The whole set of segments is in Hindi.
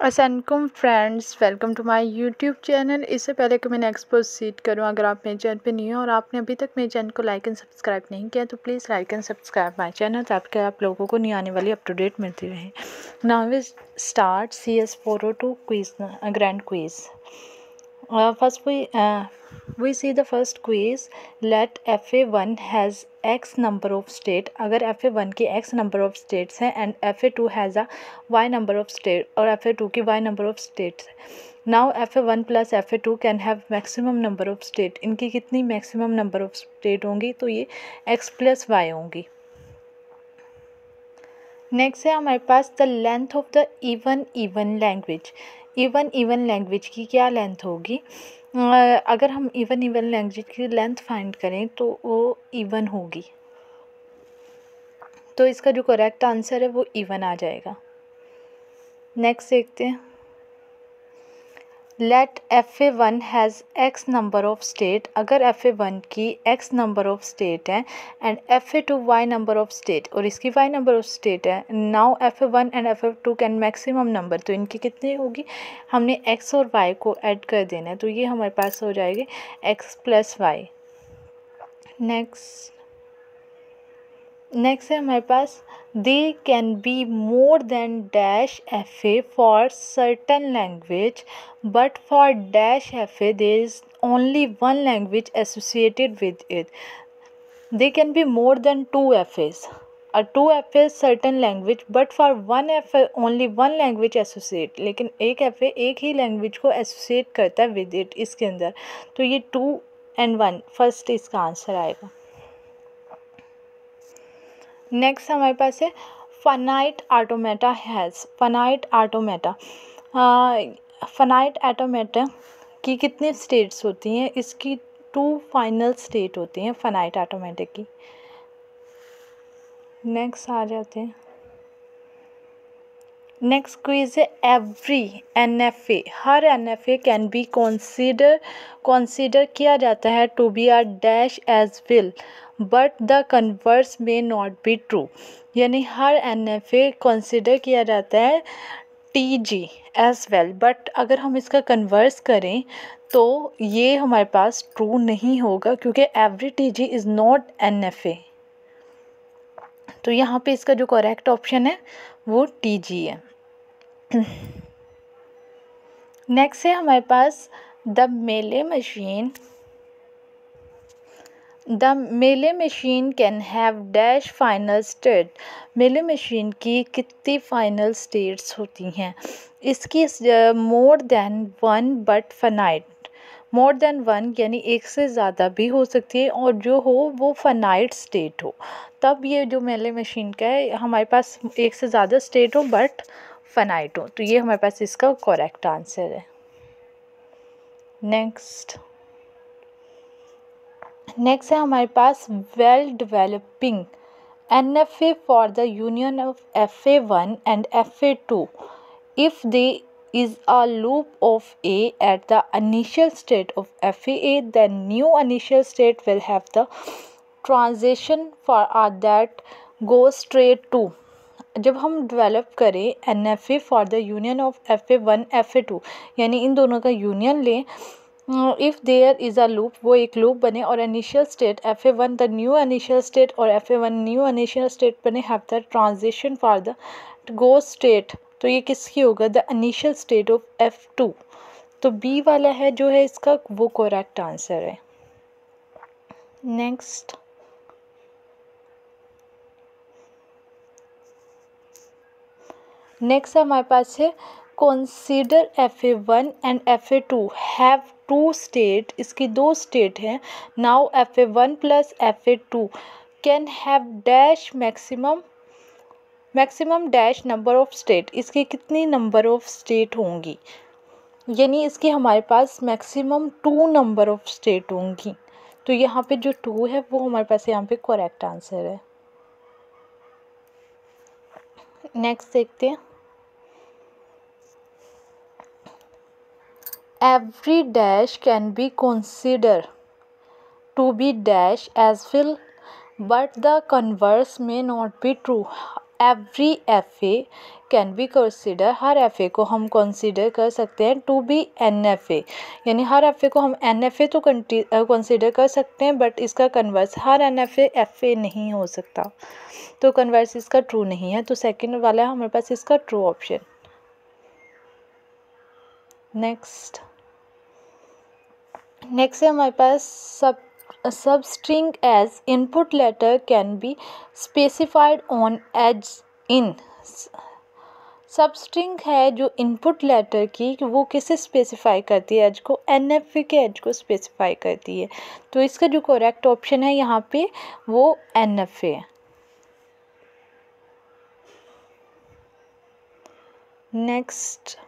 अस्सलामुअलैकुम friends, welcome to my YouTube channel. इससे पहले कि मैं नेक्स्ट प्रोसीड करूँ, अगर आप मेरे चैनल पे न्यू हैं और आपने अभी तक मेरे चैनल को लाइक एंड सब्सक्राइब नहीं किया तो please like and subscribe my channel, ताकि आप लोगों को न्यू आने वाली अप टू डेट मिलती रहे। Now we start CS402 quiz, grand quiz. First we see the first quiz. Let FA1 has x number of state. अगर FA1 की x number of states हैं and FA2 has a y number of state और FA2 की y number of states है. Now FA1 plus FA2 can have maximum number of state. इनकी कितनी maximum number of state होंगी? तो ये x plus y होंगी. नेक्स्ट है हमारे पास the length of the even language. Even language की क्या लेंथ होगी? अगर हम इवन लैंग्वेज की लेंथ फाइंड करें तो वो इवन होगी, तो इसका जो करेक्ट आंसर है वो इवन आ जाएगा। नेक्स्ट देखते हैं। Let FA1 has x number of state. अगर FA1 की x नंबर ऑफ स्टेट है and FA2 y number of state और इसकी y नंबर ऑफ स्टेट है, now FA1 and FA2 can maximum number, तो इनकी कितनी होगी? हमने x और y को ऐड कर देना है, तो ये हमारे पास हो जाएगी x प्लस वाई। नेक्स्ट है हमारे पास they can be more than dash FA for certain language but for dash FA there is only one language associated with it. They can be more than 2 FAs, 2 FAs certain language but for 1 FA only one language associate. लेकिन एक FA एक ही लैंग्वेज को एसोसिएट करता है विद इट इसके अंदर, तो ये 2 and 1 फर्स्ट इसका आंसर आएगा। नेक्स्ट हमारे पास है finite automata has. Finite automata की कितनी स्टेट्स होती हैं? इसकी 2 फाइनल स्टेट होती हैं फाइनाइट ऑटोमेटा की। नेक्स्ट आ जाते हैं। नेक्स्ट क्विज है एवरी NFA, हर NFA कैन बी कंसीडर किया जाता है to be a dash as will but the converse में नॉट बी ट्रू। यानी हर NFA कंसीडर किया जाता है TG एज वेल, बट अगर हम इसका कन्वर्स करें तो ये हमारे पास ट्रू नहीं होगा, क्योंकि every TG is not NFA। तो यहाँ पे इसका जो करेक्ट ऑप्शन है वो TG है। नेक्स्ट है हमारे पास द मेले machine can have dash final state. मेले मशीन की कितनी फाइनल स्टेट्स होती हैं? इसकी more than 1 but finite. More than 1 यानी एक से ज़्यादा भी हो सकती है, और जो हो वो फाइनाइट स्टेट हो, तब ये जो मेले मशीन का है हमारे पास एक से ज़्यादा स्टेट हो बट फाइनाइट हो, तो ये हमारे पास इसका करेक्ट आंसर है। नेक्स्ट है हमारे पास well developing NFA for the union of FA1 and FA2 if there is a loop of A at the initial state of FA, then new initial state will have the transition for that goes straight to। जब हम डेवलप करें NFA for the union of FA1 FA2, यानी इन दोनों का यूनियन लें, if there is a loop, वो एक लूप बने और initial state FA1 the new initial state और FA1 न्यू इनिशियल स्टेट बने, have the transition for the go state, तो ये किसकी होगा? The initial state of F2। तो B वाला है जो है इसका वो करेक्ट आंसर है। नेक्स्ट हमारे पास है consider FA1 and FA2 have 2 state. इसकी 2 स्टेट हैं। Now FA1 plus FA2 can have dash maximum dash number of state. इसकी कितनी नंबर ऑफ स्टेट होंगी? यानी इसकी हमारे पास मैक्सिमम 2 नंबर ऑफ स्टेट होंगी, तो यहाँ पे जो 2 है वो हमारे पास यहाँ पे करेक्ट आंसर है। नेक्स्ट देखते हैं। Every dash can be considered to be dash as will, but the converse may not be true। Every F A can be consider, हर एफ ए को हम कंसिडर कर सकते हैं to be N F A, यानी हर एफ ए को हम एन एफ ए तो कंसिडर कर सकते हैं, बट इसका कन्वर्स हर एफ ए नहीं हो सकता, तो कन्वर्स इसका ट्रू नहीं है। तो सेकंड वाला है हमारे पास इसका ट्रू ऑप्शन। नेक्स्ट है हमारे पास substring as input letter can be specified on as in. Substring है जो इनपुट लेटर की वो किसे स्पेसिफाई करती है, एज को, एन एफ ए के एज को स्पेसिफाई करती है। तो इसका जो करेक्ट ऑप्शन है यहाँ पे वो एन एफ ए है। नेक्स्ट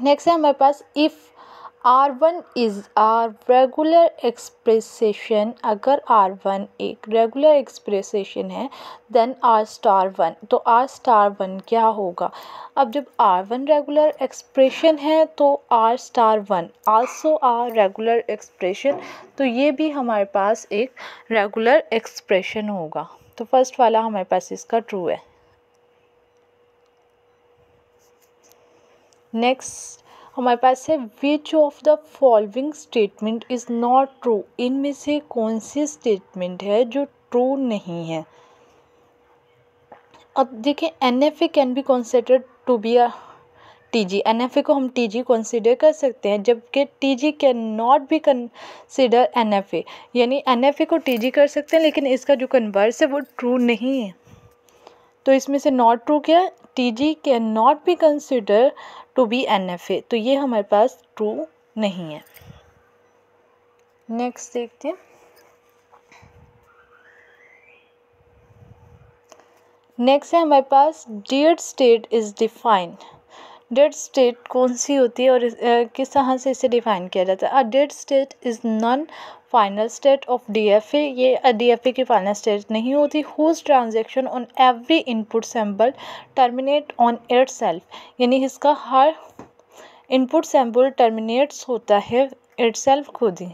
है हमारे पास if R1 is a regular expression, अगर R1 एक रेगुलर एक्सप्रेशन है देन R*1, तो R*1 क्या होगा। अब जब R1 रेगुलर एक्सप्रेशन है तो R*1 आल्सो आ रेगुलर एक्सप्रेशन, तो ये भी हमारे पास एक रेगुलर एक्सप्रेशन होगा। तो फर्स्ट वाला हमारे पास इसका ट्रू है। नेक्स्ट हमारे पास है विच of the following statement is not true, इनमें से कौन सी स्टेटमेंट है जो ट्रू नहीं है। अब देखिए N F A can be considered to be a T G, N F A को हम टी जी कंसिडर कर सकते हैं, जबकि T G can not be consider N F A, यानी एन एफ ए को टी जी कर सकते हैं लेकिन इसका जो कन्वर्स है वो ट्रू नहीं है। तो इसमें से नॉट ट्रू क्या है, T G can not be consider to be N F A, तो ये हमारे पास ट्रू नहीं है। नेक्स्ट देखते हैं। नेक्स्ट है हमारे पास dead state is defined. Dead state कौन सी होती है और किस तरह से इसे डिफाइन किया जाता है। A dead state is non final state of D F A, ये डी एफ ए की फाइनल स्टेट नहीं होती। Whose transaction on every input sample terminate on itself, यानी इसका हर इनपुट सैम्पल टर्मिनेट्स होता है इट सेल्फ खुद ही।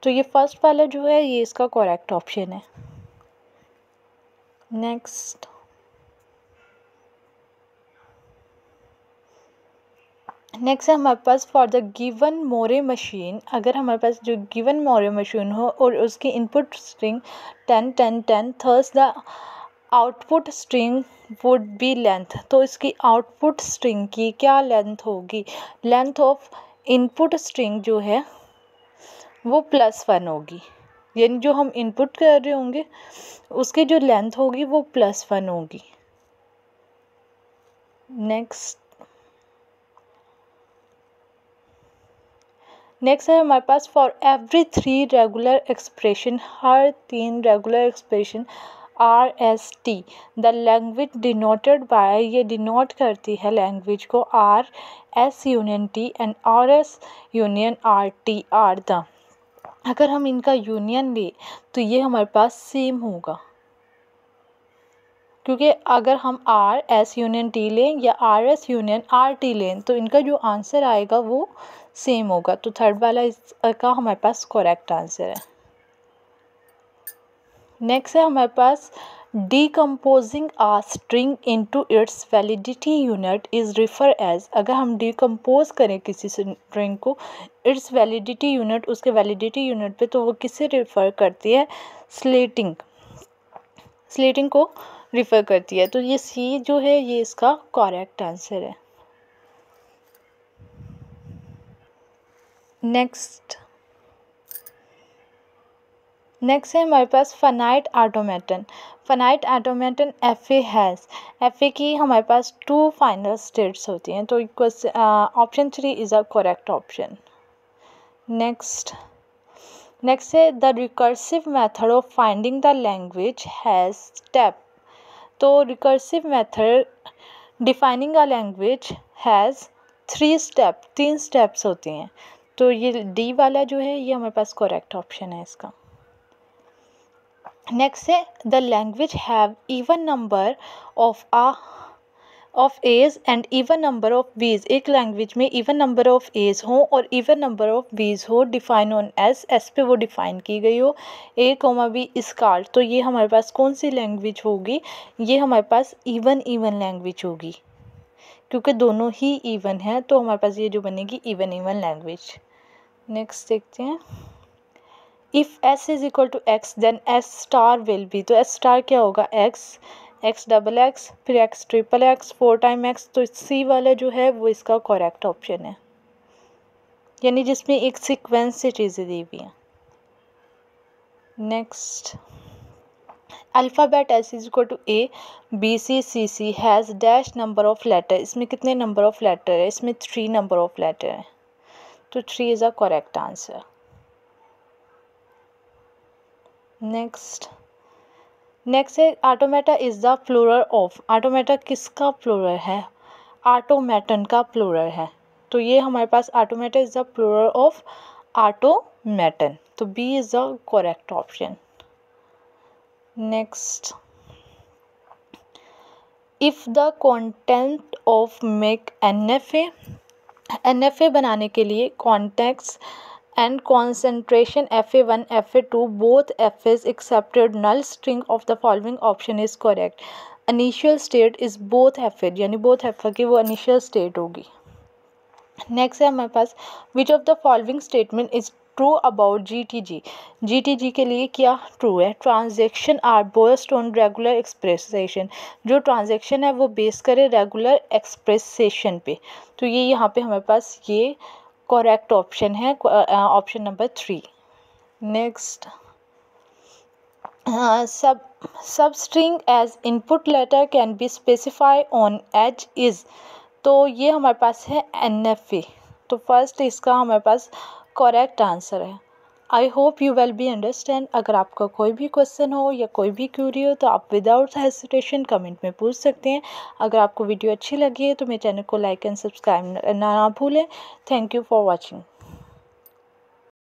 तो ये फर्स्ट वाला जो है ये इसका करेक्ट ऑप्शन है। नेक्स्ट है हमारे पास for the given Moore machine, अगर हमारे पास जो गिवन मोरे मशीन हो और उसकी input string 10 10 10 thus the output string would be length, तो इसकी आउटपुट स्ट्रिंग की क्या लेंथ होगी। लेंथ ऑफ इनपुट स्ट्रिंग जो है वो +1 होगी, यानी जो हम इनपुट कर रहे होंगे उसकी जो लेंथ होगी वो +1 होगी। नेक्स्ट है हमारे पास फॉर एवरी 3 रेगुलर एक्सप्रेशन, हर 3 regular expression R S T the language denoted by, ये डिनोट करती है लैंग्वेज को R S union T and R S union R T R the. अगर हम इनका यूनियन लें तो ये हमारे पास सेम होगा, क्योंकि अगर हम आर एस यूनियन टी लें या are S union R T लें तो इनका जो आंसर आएगा वो सेम होगा। तो थर्ड वाला इसका हमारे पास करेक्ट आंसर है। नेक्स्ट है हमारे पास decomposing a string into its validity unit is refer as, अगर हम डिकम्पोज करें किसी स्ट्रिंग को इट्स वैलिडिटी यूनिट, उसके वैलिडिटी यूनिट पे, तो वो किससे रिफ़र करती है, स्लेटिंग को रिफ़र करती है। तो ये सी जो है ये इसका करेक्ट आंसर है। नेक्स्ट है हमारे पास finite automaton. Finite automaton F A has, F A की हमारे पास 2 फाइनल स्टेट्स होती हैं, तो option 3 is a correct option. Next है the recursive method of finding the language has step, तो recursive method defining a language has 3 steps होती हैं, तो ये डी वाला जो है ये हमारे पास करेक्ट ऑप्शन है इसका। नेक्स्ट है the language have even number of A of as and even number of B's, एक लैंग्वेज में इवन नंबर ऑफ एज हो और इवन नंबर ऑफ बीज हो, डिफाइन ऑन एस पे वो डिफाइन की गई हो, ए कोमा बी इस कार्ड, तो ये हमारे पास कौन सी लैंग्वेज होगी, ये हमारे पास इवन लैंग्वेज होगी, क्योंकि दोनों ही इवन है तो हमारे पास ये जो बनेगी इवन लैंग्वेज। नेक्स्ट देखते हैं, if S is equal to X then S star will be, तो एस स्टार क्या होगा, एक्स, एक्स डबल एक्स, फिर X triple X, 4 time X, तो सी वाला जो है वो इसका करेक्ट ऑप्शन है, यानी जिसमें एक सीक्वेंस से चीज़ें दी हुई हैं। Next, alphabet S is equal to A B C C has dash number of letter, इसमें कितने नंबर ऑफ लेटर है, इसमें 3 नंबर ऑफ लेटर है, तो 3 is a correct answer. Next है automata is the plural of, automata किसका प्लूरल है, ऑटोमेटन का प्लूरल है, तो ये हमारे पास automata is the plural of automaton, तो B is the correct option. Next, if the content of make an बनाने के लिए contexts and concentration FA1 FA2 both FAs accepted null string of the following option is correct, initial state is both FA, यानी both FA की वो initial state होगी। नेक्स्ट है हमारे पास, which of the following statement is true about GTG के लिए क्या ट्रू है, transaction are based on regular expression, जो ट्रांजेक्शन है वो बेस करे रेगुलर एक्सप्रेसेशन पे, तो ये यहाँ पे हमारे पास ये करेक्ट ऑप्शन है, option number 3। Next, substring as input letter can be specify on as is, तो ये हमारे पास है NFA, तो फर्स्ट इसका हमारे पास करेक्ट आंसर है। I hope you will be understand. अगर आपका कोई भी क्वेश्चन हो या कोई भी क्यूरी हो तो आप विदाउट हेसिटेशन कमेंट में पूछ सकते हैं। अगर आपको वीडियो अच्छी लगी है तो मेरे चैनल को लाइक एंड सब्सक्राइब ना भूलें। Thank you for watching.